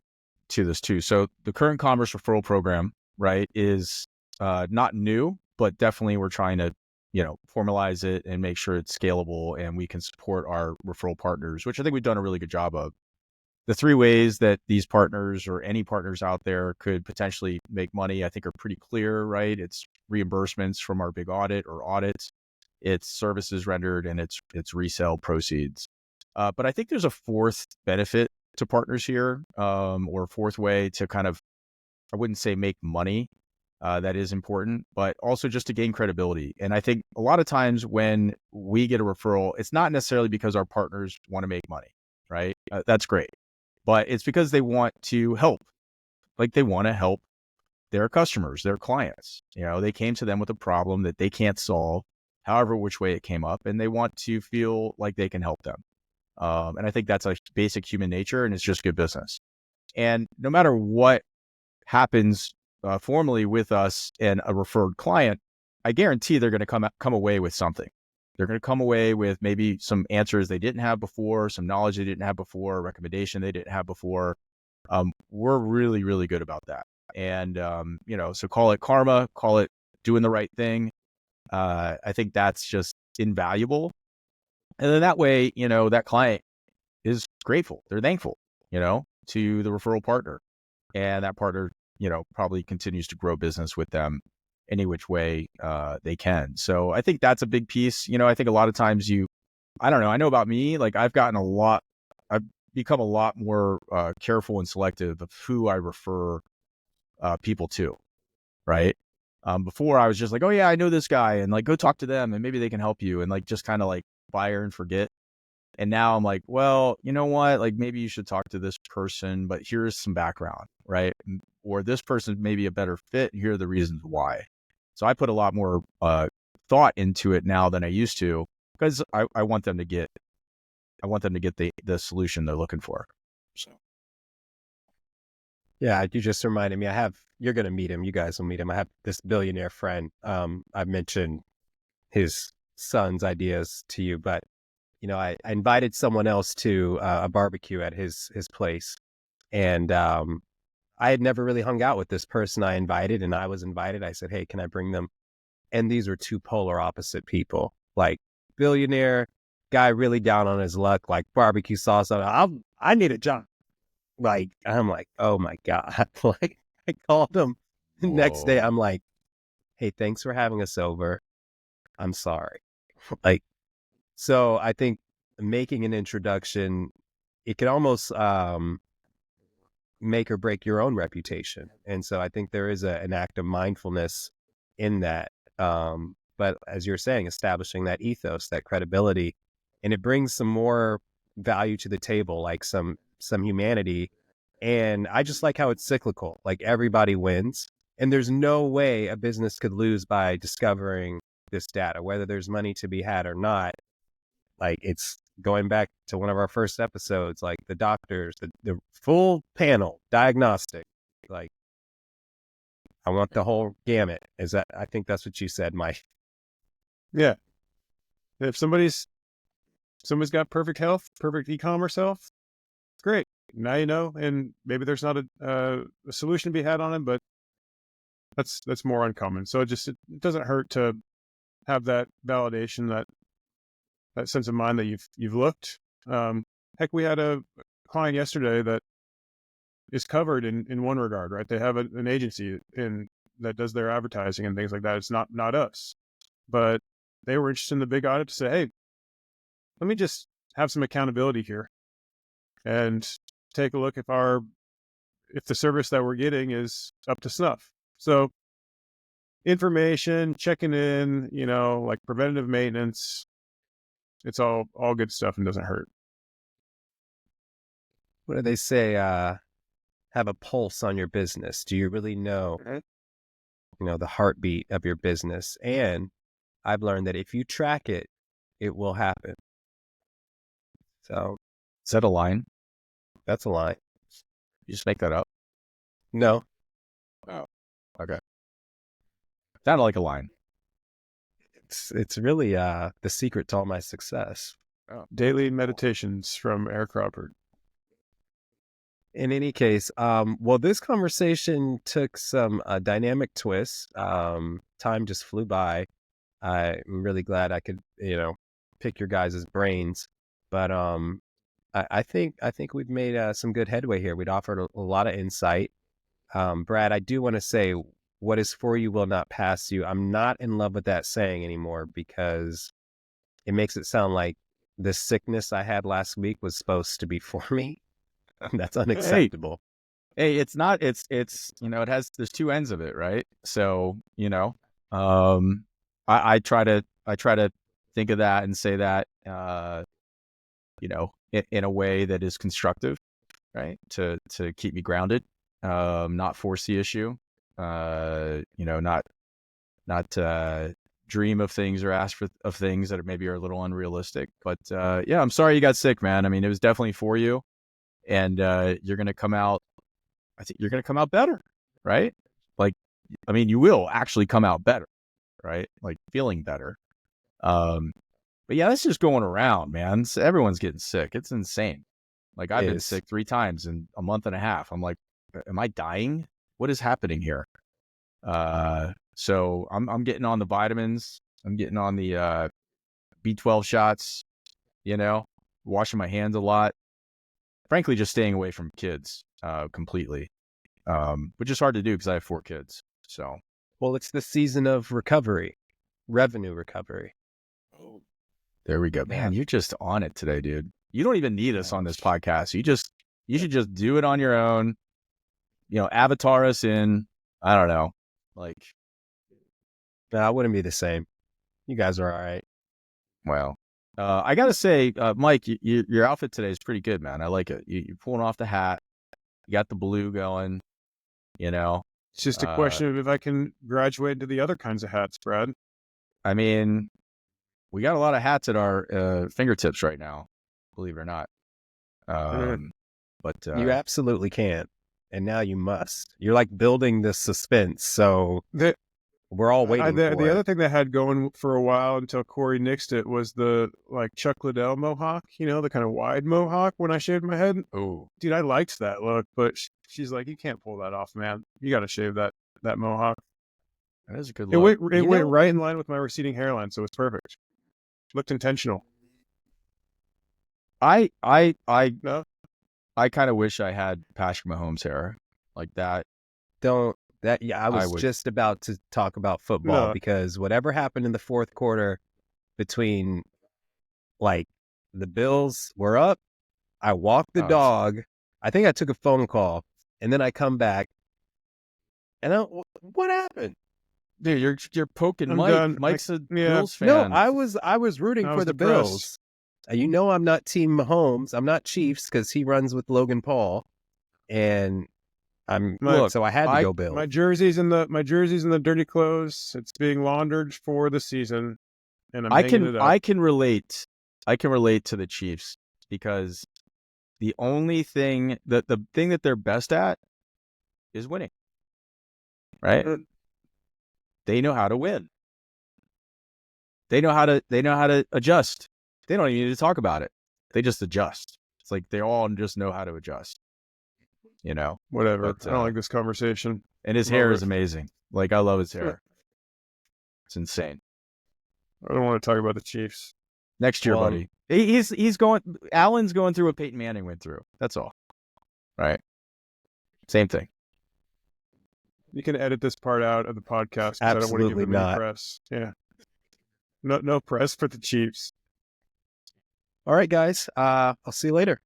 to this too. So the current commerce referral program, right, is not new, but definitely we're trying to, formalize it and make sure it's scalable and we can support our referral partners, which I think we've done a really good job of. The 3 ways that these partners or any partners out there could potentially make money, I think are pretty clear, right? It's reimbursements from our big audit or audits, it's services rendered, and it's resale proceeds. But I think there's a 4th benefit to partners here, or a 4th way to kind of, I wouldn't say make money, that is important, but also just to gain credibility. And I think a lot of times when we get a referral, it's not necessarily because our partners want to make money, right? That's great. But it's because they want to help. Like they want to help their customers, their clients. They came to them with a problem that they can't solve, however which way it came up, and they want to feel like they can help them. And I think that's a basic human nature, and it's just good business. And no matter what happens formally with us and a referred client, I guarantee they're going to come away with something. They're going to come away with maybe some answers they didn't have before, some knowledge they didn't have before, a recommendation they didn't have before. We're really, really good about that. And, so call it karma, call it doing the right thing. I think that's just invaluable. And then that way, that client is grateful. They're thankful, to the referral partner. And that partner, probably continues to grow business with them any which way they can. So I think that's a big piece. I think a lot of times I don't know, I know about me, like I've become a lot more careful and selective of who I refer people to, right? Before I was just like, oh yeah, I know this guy, and like, go talk to them and maybe they can help you, and like, just kind of like fire and forget. And now I'm like, well, you know what? Like maybe you should talk to this person, but here's some background, right? Or this person may be a better fit. Here are the reasons why. So I put a lot more thought into it now than I used to, because I want them to get the solution they're looking for. So. Yeah, you just reminded me. You're going to meet him. You guys will meet him. I have this billionaire friend. I've mentioned his son's ideas to you, but I invited someone else to a barbecue at his place, and I had never really hung out with this person I invited, and I was invited. I said, hey, can I bring them? And these are 2 polar opposite people, like billionaire, guy really down on his luck, like barbecue sauce. I need a job. Like, I'm like, oh my God. Like, I called him the next day. Whoa. I'm like, hey, thanks for having us over. I'm sorry. Like, so I think making an introduction, it can almost make or break your own reputation. And so I think there is an act of mindfulness in that. But as you're saying, establishing that ethos, that credibility, and it brings some more value to the table, like some humanity. And I just like how it's cyclical, like everybody wins. And there's no way a business could lose by discovering this data, whether there's money to be had or not. Like, it's going back to one of our first episodes, like the doctors, the full panel diagnostic. Like, I want the whole gamut. I think that's what you said, Mike. Yeah. If somebody's got perfect health, perfect e-commerce health, great. Now you know, and maybe there's not a solution to be had on it, but that's more uncommon. So it doesn't hurt to have that validation, that sense of mind that you've looked. Heck, we had a client yesterday that is covered in one regard, right? They have an agency that does their advertising and things like that. It's not us, but they were interested in the big audit to say, hey, let me just have some accountability here and take a look if the service that we're getting is up to snuff. So information, checking in, like preventative maintenance, it's all good stuff and doesn't hurt. What do they say? Have a pulse on your business. Do you really know, the heartbeat of your business? And I've learned that if you track it, it will happen. So, Is that a line? that's a lie. You just make that up? No, Oh, okay. Sounded like a line. it's really the secret to all my success. Daily meditations from Eric Crawford. In any case, well, this conversation took some dynamic twists. Time just flew by. I'm really glad I could, pick your guys' brains. But I think we've made some good headway here. We'd offered a lot of insight. Brad, I do want to say, what is for you will not pass you. I'm not in love with that saying anymore because it makes it sound like the sickness I had last week was supposed to be for me. That's unacceptable. Hey, it's not. It's there's two ends of it, right? So I try to think of that and say that in a way that is constructive, right? To keep me grounded, not force the issue, not dream of things or ask of things that maybe are a little unrealistic. But yeah, I'm sorry you got sick, man. I mean, it was definitely for you, and you're gonna come out. I think you're gonna come out better, right? Like, I mean, you will actually come out better, right? Like feeling better. But yeah, that's just going around, man. So everyone's getting sick. It's insane. Like, I've been sick 3 times in a month and a half. I'm like, am I dying? What is happening here? So I'm getting on the vitamins. I'm getting on the B12 shots, washing my hands a lot. Frankly, just staying away from kids completely, which is hard to do because I have 4 kids. So, Well, it's the season of recovery, revenue recovery. there we go. Man, you're just on it today, dude. You don't even need us on this podcast. You should just do it on your own. Avatar us in, I don't know, like, No, I wouldn't be the same. You guys are all right. well, I got to say, Mike, your outfit today is pretty good, man. I like it. You're pulling off the hat. You got the blue going, It's just a question of if I can graduate into the other kinds of hats, Brad. I mean, we got a lot of hats at our fingertips right now, believe it or not. But You absolutely can. And now you must. You're like building this suspense. So we're all waiting for The it. other thing that had going for a while until Corey nixed it was the Chuck Liddell mohawk, the kind of wide mohawk when I shaved my head. oh, Dude, I liked that look, but she's like, you can't pull that off, man. You got to shave that mohawk. that is a good It look. went right in line with my receding hairline, so it's perfect. Looked intentional. No? I kind of wish I had Patrick Mahomes' hair like that. I was would. just about to talk about football No. because whatever happened in the fourth quarter between like the Bills were up, I walked the dog. I think I took a phone call and then I come back and what happened? Dude, you're poking I'm Mike. done. Mike's a yeah. Bills fan. No, I was rooting I for was the depressed. Bills. You know I'm not Team Mahomes. I'm not Chiefs because he runs with Logan Paul, and so I had to go Bills. My jersey's in the dirty clothes. It's being laundered for the season, and I can relate. I can relate to the Chiefs because the only thing the thing that they're best at is winning. Right? They know how to win. They know how to adjust. They don't even need to talk about it. They just adjust. It's like they all just know how to adjust. You know? Whatever. But, I don't like this conversation. And his hair is amazing. Like, I love his hair. It's insane. I don't want to talk about the Chiefs. Next year, buddy. Allen's going through what Peyton Manning went through. That's all. Right? Same thing. You can edit this part out of the podcast because I don't want to give Absolutely them any not. press. Yeah. No press for the Chiefs. All right, guys. I'll see you later.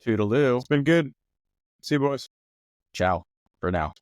Toodaloo. It's been good. See you, boys. Ciao for now.